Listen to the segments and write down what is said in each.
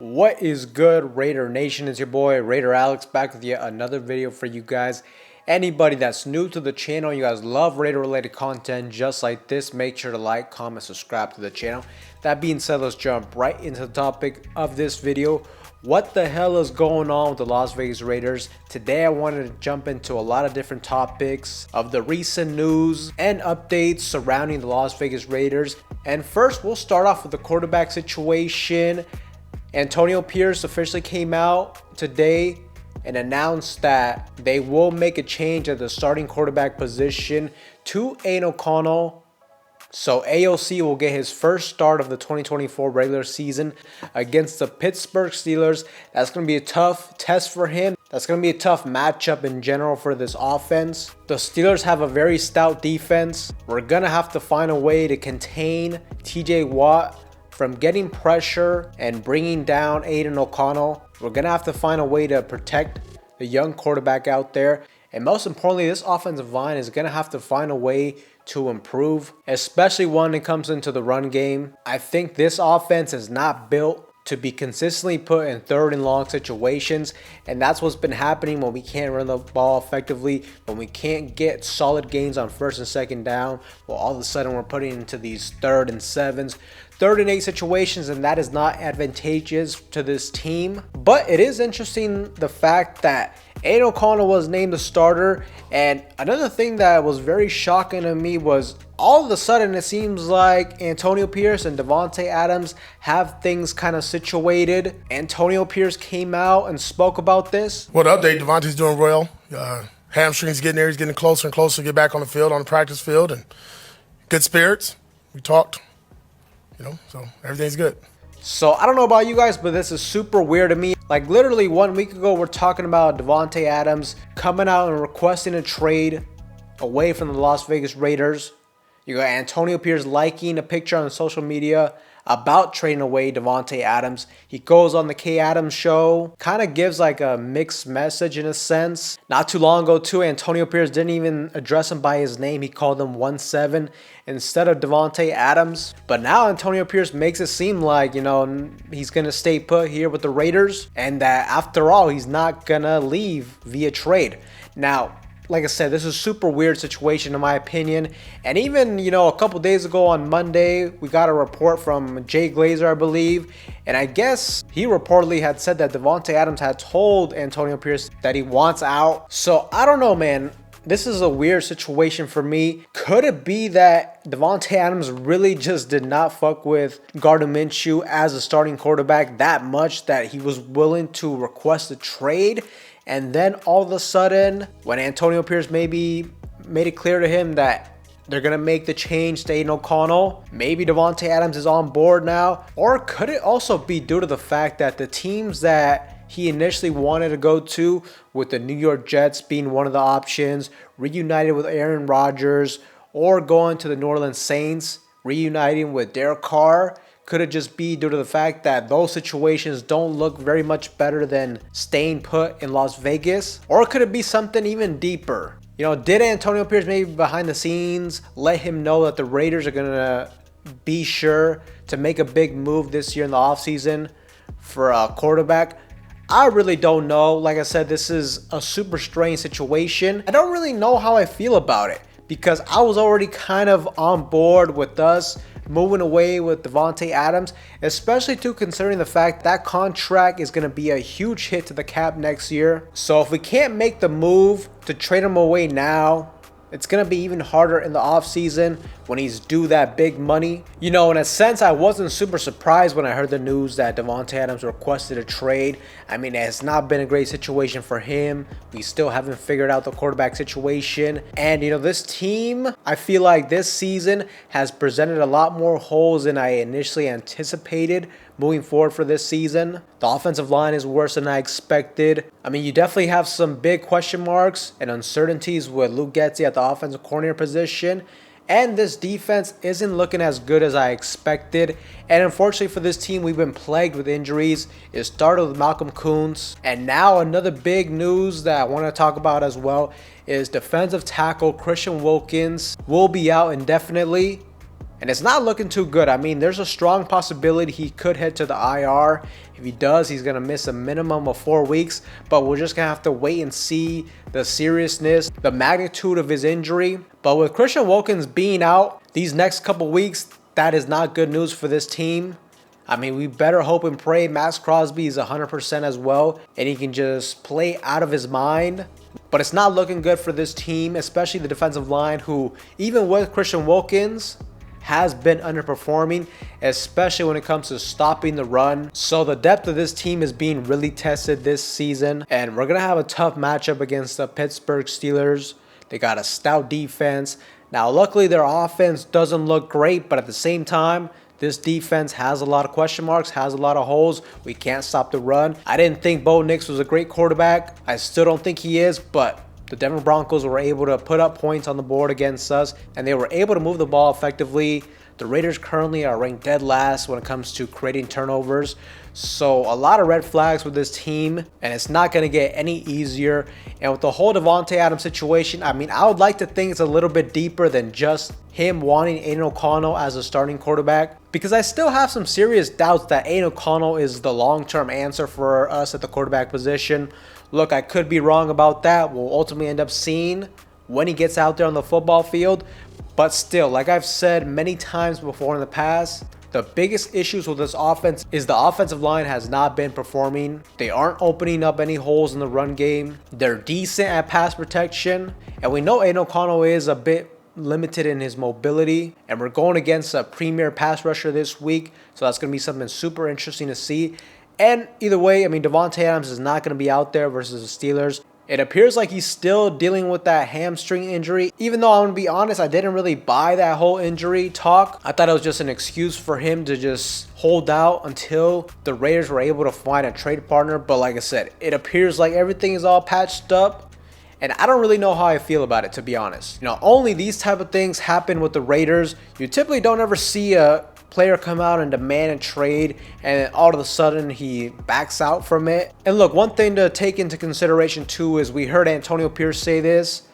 What is good, Raider Nation? It's your boy Raider Alex back with yet another video for you guys. Anybody that's new to the channel, you guys love Raider related content just like this, make sure to like, comment, subscribe to the channel. That being said, let's jump right into the topic of this video. What the hell is going on with the Las Vegas Raiders? Today I wanted to jump into a lot of different topics of the recent news and updates surrounding the Las Vegas Raiders. And first we'll start off with the quarterback situation. Antonio Pierce officially came out today and announced that they will make a change at the starting quarterback position to Aidan O'Connell. So AOC will get his first start of the 2024 regular season against the Pittsburgh Steelers. That's going to be a tough test for him. That's going to be a tough matchup in general for this offense. The Steelers have a very stout defense. We're going to have to find a way to contain TJ Watt from getting pressure and bringing down Aidan O'Connell. We're going to have to find a way to protect the young quarterback out there. And most importantly, this offensive line is going to have to find a way to improve, especially when it comes into the run game. I think this offense is not built to be consistently put in third and long situations, and that's what's been happening when we can't run the ball effectively, when we can't get solid gains on first and second down. Well, all of a sudden we're putting into these 3rd and 7s, 3rd and 8 situations, and that is not advantageous to this team. But it is interesting the fact that Aidan O'Connell was named the starter, and another thing that was very shocking to me was all of a sudden it seems like Antonio Pierce and Davante Adams have things kind of situated. Antonio Pierce came out and spoke about this. Well, the update, Davante's doing well. Hamstring's getting there. He's getting closer and closer to get back on the field, on the practice field, and good spirits. We talked, so everything's good. So I don't know about you guys, but this is super weird to me. Like literally 1 week ago, we're talking about Davante Adams coming out and requesting a trade away from the Las Vegas Raiders. You got Antonio Pierce liking a picture on social media about trading away Davante Adams. He goes on the Kay Adams show, kind of gives like a mixed message in a sense. Not too long ago too, Antonio Pierce didn't even address him by his name. He called him 1-7 instead of Davante Adams. But now Antonio Pierce makes it seem like, he's going to stay put here with the Raiders, and that after all, he's not going to leave via trade. Now, like I said, this is a super weird situation in my opinion. And even, a couple days ago on Monday, we got a report from Jay Glazer, I believe. And I guess he reportedly had said that Davante Adams had told Antonio Pierce that he wants out. So I don't know, man. This is a weird situation for me. Could it be that Davante Adams really just did not fuck with Gardner Minshew as a starting quarterback that much that he was willing to request a trade? And then all of a sudden, when Antonio Pierce maybe made it clear to him that they're going to make the change to Aidan O'Connell, maybe Davante Adams is on board now? Or could it also be due to the fact that the teams that he initially wanted to go to, with the New York Jets being one of the options, reunited with Aaron Rodgers, or going to the New Orleans Saints, reuniting with Derek Carr? Could it just be due to the fact that those situations don't look very much better than staying put in Las Vegas? Or could it be something even deeper? Did Antonio Pierce maybe behind the scenes let him know that the Raiders are going to be sure to make a big move this year in the offseason for a quarterback? I really don't know. Like I said, this is a super strange situation. I don't really know how I feel about it, because I was already kind of on board with us moving away with Davante Adams, especially too considering the fact that contract is going to be a huge hit to the cap next year. So if we can't make the move to trade him away now, it's going to be even harder in the offseason when he's due that big money. In a sense, I wasn't super surprised when I heard the news that Davante Adams requested a trade. I mean, it has not been a great situation for him. We still haven't figured out the quarterback situation. And, this team, I feel like this season has presented a lot more holes than I initially anticipated moving forward for this season. The offensive line is worse than I expected. I mean, you definitely have some big question marks and uncertainties with Luke Getsy at the offensive coordinator position. And this defense isn't looking as good as I expected. And unfortunately for this team, we've been plagued with injuries. It started with Malcolm Koonce. And now another big news that I want to talk about as well is defensive tackle Christian Wilkins will be out indefinitely. and it's not looking too good. I mean, there's a strong possibility he could head to the IR. If he does, he's going to miss a minimum of 4 weeks, but we're just going to have to wait and see the seriousness, the magnitude of his injury. But with Christian Wilkins being out these next couple weeks, that is not good news for this team. I mean, we better hope and pray Maxx Crosby is 100% as well, and he can just play out of his mind. But it's not looking good for this team, especially the defensive line, who, even with Christian Wilkins, has been underperforming, especially when it comes to stopping the run. So the depth of this team is being really tested this season, and we're going to have a tough matchup against the Pittsburgh Steelers. They got a stout defense. Now, luckily, their offense doesn't look great, but at the same time, this defense has a lot of question marks, has a lot of holes. We can't stop the run. I didn't think Bo Nix was a great quarterback. I still don't think he is, but the Denver Broncos were able to put up points on the board against us, and they were able to move the ball effectively. The Raiders currently are ranked dead last when it comes to creating turnovers. So a lot of red flags with this team, and it's not going to get any easier. And with the whole Davante Adams situation, I mean, I would like to think it's a little bit deeper than just him wanting Aiden O'Connell as a starting quarterback, because I still have some serious doubts that Aiden O'Connell is the long-term answer for us at the quarterback position. Look, I could be wrong about that. We'll ultimately end up seeing when he gets out there on the football field. But still, like I've said many times before in the past, the biggest issues with this offense is the offensive line has not been performing. They aren't opening up any holes in the run game. They're decent at pass protection. And we know Aiden O'Connell is a bit limited in his mobility. And we're going against a premier pass rusher this week. So that's going to be something super interesting to see. And either way, I mean, Davante Adams is not going to be out there versus the Steelers. It appears like he's still dealing with that hamstring injury. Even though I'm going to be honest, I didn't really buy that whole injury talk. I thought it was just an excuse for him to just hold out until the Raiders were able to find a trade partner. But like I said, it appears like everything is all patched up. And I don't really know how I feel about it, to be honest. You know, only these type of things happen with the Raiders. You typically don't ever see a player come out and demand a trade, and then all of a sudden he backs out from it. And look, one thing to take into consideration too is we heard Antonio Pierce say this.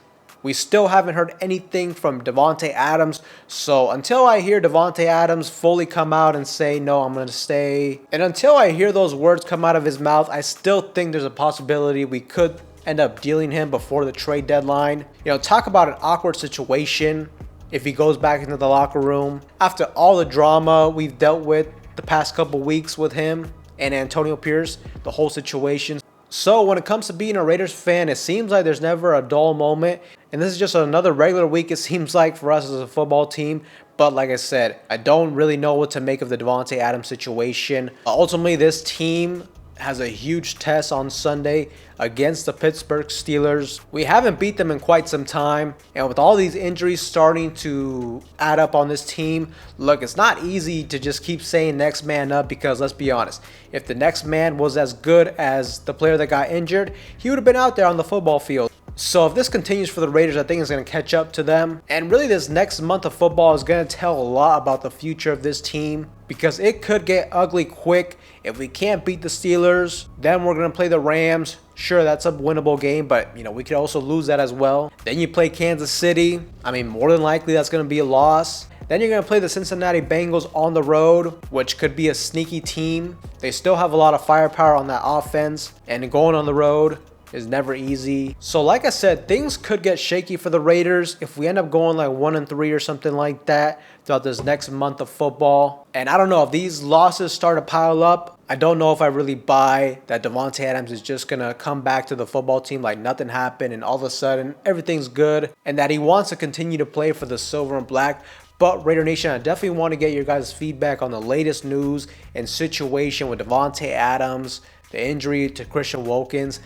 We still haven't heard anything from Davante Adams. So until I hear Davante Adams fully come out and say, no, I'm going to stay, and until I hear those words come out of his mouth, I still think there's a possibility we could end up dealing him before the trade deadline. You know, talk about an awkward situation if he goes back into the locker room after all the drama we've dealt with the past couple weeks with him and Antonio Pierce, the whole situation. So when it comes to being a Raiders fan, it seems like there's never a dull moment. And this is just another regular week, it seems like, for us as a football team. But like I said, I don't really know what to make of the Davante Adams situation. Ultimately, this team has a huge test on Sunday against the Pittsburgh Steelers. We haven't beat them in quite some time, and with all these injuries starting to add up on this team, look, it's not easy to just keep saying next man up, because let's be honest, if the next man was as good as the player that got injured, he would have been out there on the football field. So if this continues for the Raiders, I think it's going to catch up to them. And really, this next month of football is going to tell a lot about the future of this team, because it could get ugly quick. If we can't beat the Steelers, then we're going to play the Rams. Sure, that's a winnable game, but, you know, we could also lose that as well. Then you play Kansas City. I mean, more than likely, that's going to be a loss. Then you're going to play the Cincinnati Bengals on the road, which could be a sneaky team. They still have a lot of firepower on that offense, and going on the road is never easy. So like I said, things could get shaky for the Raiders if we end up going like 1-3 or something like that throughout this next month of football. And I don't know, if these losses start to pile up, I don't know if I really buy that Davante Adams is just going to come back to the football team like nothing happened and all of a sudden everything's good, and that he wants to continue to play for the silver and black. But Raider Nation, I definitely want to get your guys' feedback on the latest news and situation with Davante Adams, the injury to Christian Wilkins,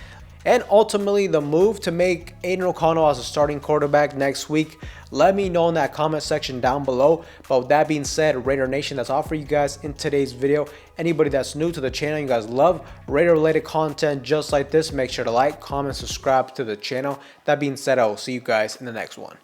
and ultimately the move to make Aiden O'Connell as a starting quarterback next week. Let me know in that comment section down below. But with that being said, Raider Nation, that's all for you guys in today's video. Anybody that's new to the channel, you guys love Raider related content just like this, make sure to like, comment, subscribe to the channel. That being said, I will see you guys in the next one.